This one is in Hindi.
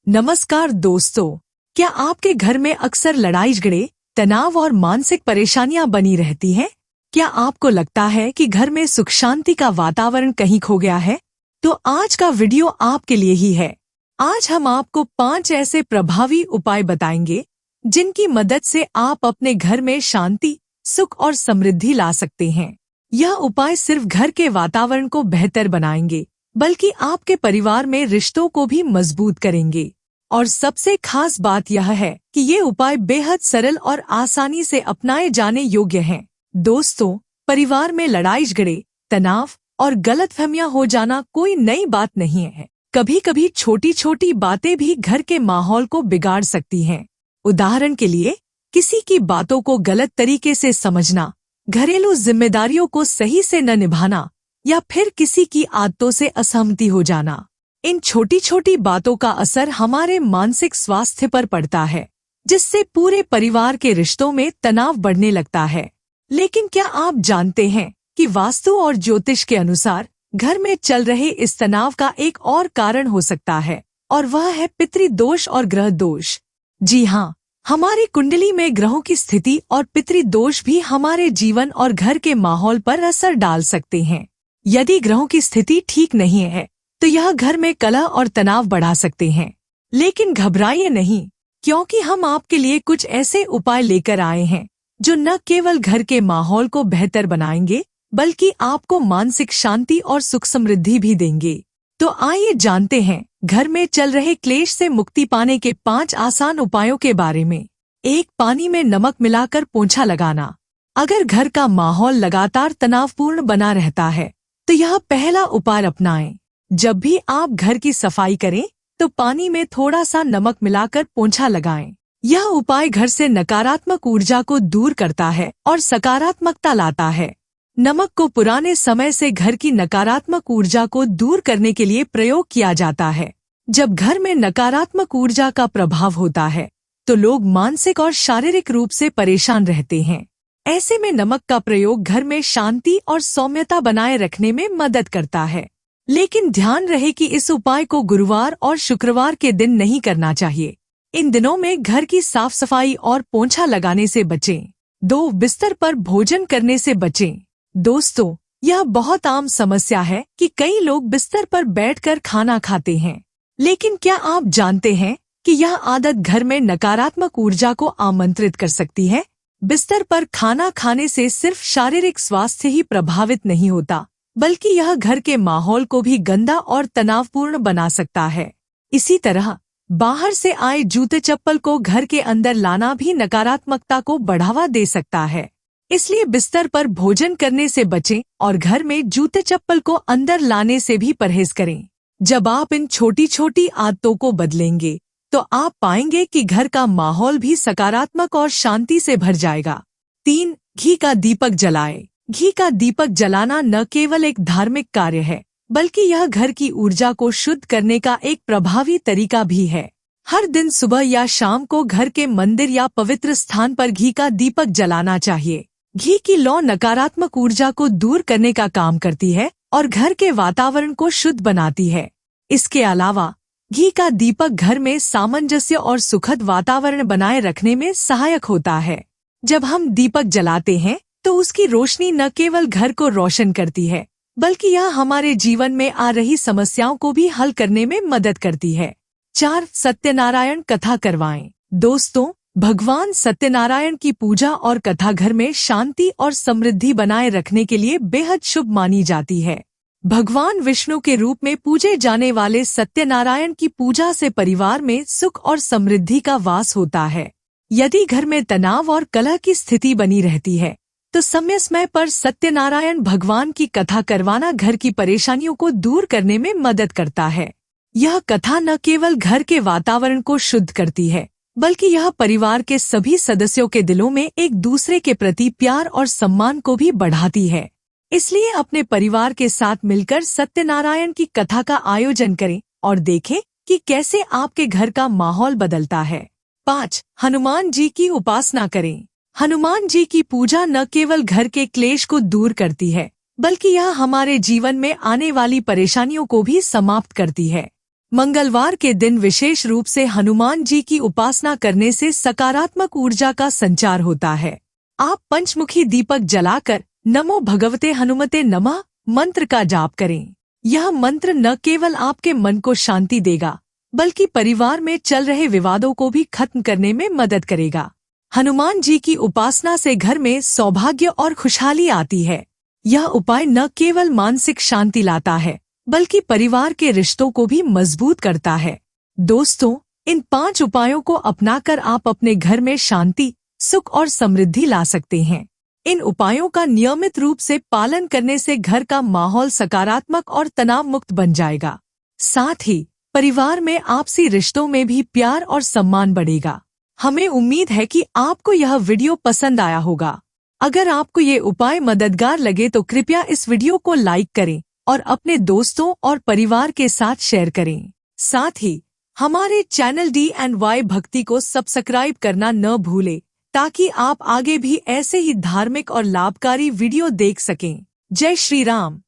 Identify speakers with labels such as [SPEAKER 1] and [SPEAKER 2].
[SPEAKER 1] नमस्कार दोस्तों, क्या आपके घर में अक्सर लड़ाई झगड़े, तनाव और मानसिक परेशानियां बनी रहती हैं? क्या आपको लगता है कि घर में सुख शांति का वातावरण कहीं खो गया है? तो आज का वीडियो आपके लिए ही है। आज हम आपको 5 ऐसे प्रभावी उपाय बताएंगे जिनकी मदद से आप अपने घर में शांति, सुख और समृद्धि ला सकते हैं। यह उपाय सिर्फ घर के वातावरण को बेहतर बनाएंगे, बल्कि आपके परिवार में रिश्तों को भी मजबूत करेंगे। और सबसे खास बात यह है कि ये उपाय बेहद सरल और आसानी से अपनाए जाने योग्य हैं। दोस्तों, परिवार में लड़ाई झगड़े, तनाव और गलतफहमियां हो जाना कोई नई बात नहीं है। कभी कभी छोटी छोटी बातें भी घर के माहौल को बिगाड़ सकती हैं। उदाहरण के लिए, किसी की बातों को गलत तरीके से समझना, घरेलू जिम्मेदारियों को सही से न निभाना या फिर किसी की आदतों से असहमति हो जाना। इन छोटी छोटी बातों का असर हमारे मानसिक स्वास्थ्य पर पड़ता है, जिससे पूरे परिवार के रिश्तों में तनाव बढ़ने लगता है। लेकिन क्या आप जानते हैं कि वास्तु और ज्योतिष के अनुसार घर में चल रहे इस तनाव का एक और कारण हो सकता है, और वह है पितृदोष और ग्रह दोष। जी हाँ, हमारी कुंडली में ग्रहों की स्थिति और पितृदोष भी हमारे जीवन और घर के माहौल पर असर डाल सकते हैं। यदि ग्रहों की स्थिति ठीक नहीं है तो यह घर में कलह और तनाव बढ़ा सकते हैं। लेकिन घबराइए नहीं, क्योंकि हम आपके लिए कुछ ऐसे उपाय लेकर आए हैं जो न केवल घर के माहौल को बेहतर बनाएंगे, बल्कि आपको मानसिक शांति और सुख समृद्धि भी देंगे। तो आइए जानते हैं घर में चल रहे क्लेश से मुक्ति पाने के 5 आसान उपायों के बारे में। 1. पानी में नमक मिलाकर पोंछा लगाना। अगर घर का माहौल लगातार तनावपूर्ण बना रहता है तो यह पहला उपाय अपनाएं। जब भी आप घर की सफाई करें तो पानी में थोड़ा सा नमक मिलाकर पोंछा लगाएं। यह उपाय घर से नकारात्मक ऊर्जा को दूर करता है और सकारात्मकता लाता है। नमक को पुराने समय से घर की नकारात्मक ऊर्जा को दूर करने के लिए प्रयोग किया जाता है। जब घर में नकारात्मक ऊर्जा का प्रभाव होता है तो लोग मानसिक और शारीरिक रूप से परेशान रहते हैं। ऐसे में नमक का प्रयोग घर में शांति और सौम्यता बनाए रखने में मदद करता है। लेकिन ध्यान रहे कि इस उपाय को गुरुवार और शुक्रवार के दिन नहीं करना चाहिए। इन दिनों में घर की साफ सफाई और पोंछा लगाने से बचें। 2. बिस्तर पर भोजन करने से बचें। दोस्तों, यह बहुत आम समस्या है कि कई लोग बिस्तर पर बैठकर खाना खाते हैं। लेकिन क्या आप जानते हैं कि यह आदत घर में नकारात्मक ऊर्जा को आमंत्रित कर सकती है? बिस्तर पर खाना खाने से सिर्फ शारीरिक स्वास्थ्य ही प्रभावित नहीं होता, बल्कि यह घर के माहौल को भी गंदा और तनावपूर्ण बना सकता है। इसी तरह बाहर से आए जूते चप्पल को घर के अंदर लाना भी नकारात्मकता को बढ़ावा दे सकता है। इसलिए बिस्तर पर भोजन करने से बचें और घर में जूते चप्पल को अंदर लाने से भी परहेज करें। जब आप इन छोटी छोटी आदतों को बदलेंगे तो आप पाएंगे कि घर का माहौल भी सकारात्मक और शांति से भर जाएगा। 3. घी का दीपक जलाएं। घी का दीपक जलाना न केवल एक धार्मिक कार्य है, बल्कि यह घर की ऊर्जा को शुद्ध करने का एक प्रभावी तरीका भी है। हर दिन सुबह या शाम को घर के मंदिर या पवित्र स्थान पर घी का दीपक जलाना चाहिए। घी की लौ नकारात्मक ऊर्जा को दूर करने का काम करती है और घर के वातावरण को शुद्ध बनाती है। इसके अलावा घी का दीपक घर में सामंजस्य और सुखद वातावरण बनाए रखने में सहायक होता है। जब हम दीपक जलाते हैं तो उसकी रोशनी न केवल घर को रोशन करती है, बल्कि यह हमारे जीवन में आ रही समस्याओं को भी हल करने में मदद करती है। 4. सत्यनारायण कथा करवाएं। दोस्तों, भगवान सत्यनारायण की पूजा और कथा घर में शांति और समृद्धि बनाए रखने के लिए बेहद शुभ मानी जाती है। भगवान विष्णु के रूप में पूजे जाने वाले सत्यनारायण की पूजा से परिवार में सुख और समृद्धि का वास होता है। यदि घर में तनाव और कलह की स्थिति बनी रहती है तो समय समय पर सत्यनारायण भगवान की कथा करवाना घर की परेशानियों को दूर करने में मदद करता है। यह कथा न केवल घर के वातावरण को शुद्ध करती है, बल्कि यह परिवार के सभी सदस्यों के दिलों में एक दूसरे के प्रति प्यार और सम्मान को भी बढ़ाती है। इसलिए अपने परिवार के साथ मिलकर सत्यनारायण की कथा का आयोजन करें और देखें कि कैसे आपके घर का माहौल बदलता है। 5. हनुमान जी की उपासना करें। हनुमान जी की पूजा न केवल घर के क्लेश को दूर करती है, बल्कि यह हमारे जीवन में आने वाली परेशानियों को भी समाप्त करती है। मंगलवार के दिन विशेष रूप से हनुमान जी की उपासना करने से सकारात्मक ऊर्जा का संचार होता है। आप पंचमुखी दीपक जलाकर नमो भगवते हनुमते नमः मंत्र का जाप करें। यह मंत्र न केवल आपके मन को शांति देगा, बल्कि परिवार में चल रहे विवादों को भी खत्म करने में मदद करेगा। हनुमान जी की उपासना से घर में सौभाग्य और खुशहाली आती है। यह उपाय न केवल मानसिक शांति लाता है, बल्कि परिवार के रिश्तों को भी मजबूत करता है। दोस्तों, इन 5 उपायों को अपनाकर आप अपने घर में शांति, सुख और समृद्धि ला सकते हैं। इन उपायों का नियमित रूप से पालन करने से घर का माहौल सकारात्मक और तनाव मुक्त बन जाएगा। साथ ही परिवार में आपसी रिश्तों में भी प्यार और सम्मान बढ़ेगा। हमें उम्मीद है कि आपको यह वीडियो पसंद आया होगा। अगर आपको ये उपाय मददगार लगे तो कृपया इस वीडियो को लाइक करें और अपने दोस्तों और परिवार के साथ शेयर करें। साथ ही हमारे चैनल DNY भक्ति को सब्सक्राइब करना न भूलें, ताकि आप आगे भी ऐसे ही धार्मिक और लाभकारी वीडियो देख सकें। जय श्री राम।